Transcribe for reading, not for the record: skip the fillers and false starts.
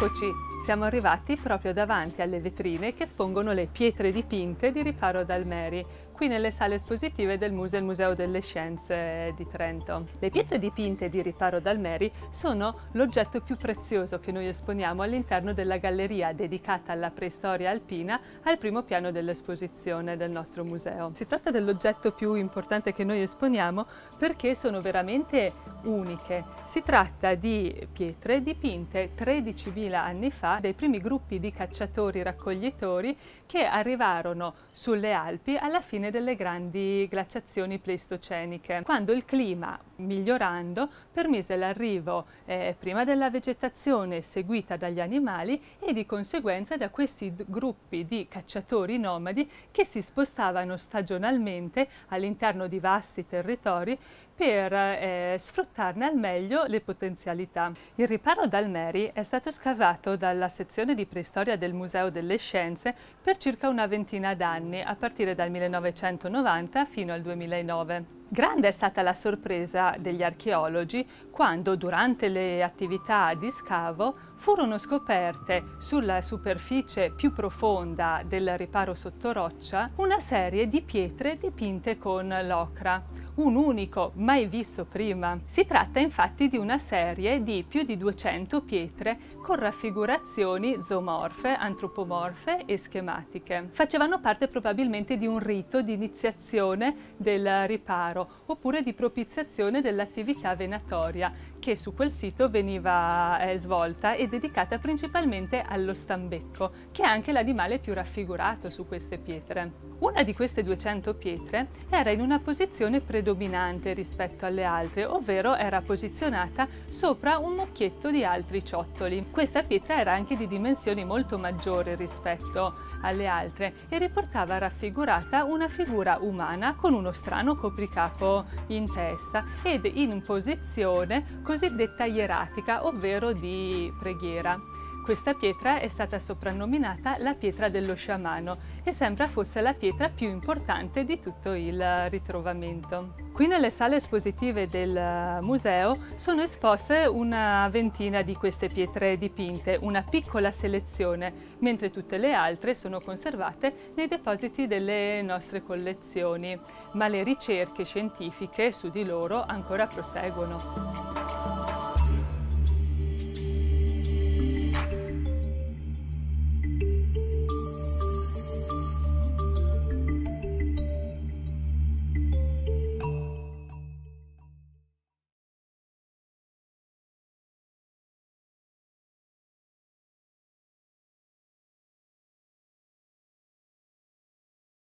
Eccoci, siamo arrivati proprio davanti alle vetrine che espongono le pietre dipinte di Riparo Dalmeri, qui nelle sale espositive del Museo delle Scienze di Trento. Le pietre dipinte di Riparo Dalmeri sono l'oggetto più prezioso che noi esponiamo all'interno della galleria dedicata alla preistoria alpina al primo piano dell'esposizione del nostro museo. Si tratta dell'oggetto più importante che noi esponiamo perché sono veramente uniche. Si tratta di pietre dipinte 13.000 anni fa dai primi gruppi di cacciatori raccoglitori che arrivarono sulle Alpi alla fine delle grandi glaciazioni pleistoceniche, quando il clima, migliorando, permise l'arrivo prima della vegetazione seguita dagli animali e di conseguenza da questi gruppi di cacciatori nomadi che si spostavano stagionalmente all'interno di vasti territori per sfruttarne al meglio le potenzialità. Il Riparo Dalmeri è stato scavato dalla sezione di preistoria del Museo delle Scienze per circa una ventina d'anni, a partire dal 1990 fino al 2009. Grande è stata la sorpresa degli archeologi quando, durante le attività di scavo, furono scoperte sulla superficie più profonda del riparo sotto roccia una serie di pietre dipinte con l'ocra, un unico mai visto prima. Si tratta infatti di una serie di più di 200 pietre con raffigurazioni zoomorfe, antropomorfe e schematiche. Facevano parte probabilmente di un rito di iniziazione del riparo oppure di propiziazione dell'attività venatoria che su quel sito veniva svolta e dedicata principalmente allo stambecco, che è anche l'animale più raffigurato su queste pietre. Una di queste 200 pietre era in una posizione predominante rispetto alle altre, ovvero era posizionata sopra un mucchietto di altri ciottoli. Questa pietra era anche di dimensioni molto maggiori rispetto alle altre e riportava raffigurata una figura umana con uno strano copricapo in testa ed in posizione cosiddetta ieratica, ovvero di preghiera. Questa pietra è stata soprannominata la pietra dello sciamano e sembra fosse la pietra più importante di tutto il ritrovamento. Qui nelle sale espositive del museo sono esposte una ventina di queste pietre dipinte, una piccola selezione, mentre tutte le altre sono conservate nei depositi delle nostre collezioni, ma le ricerche scientifiche su di loro ancora proseguono.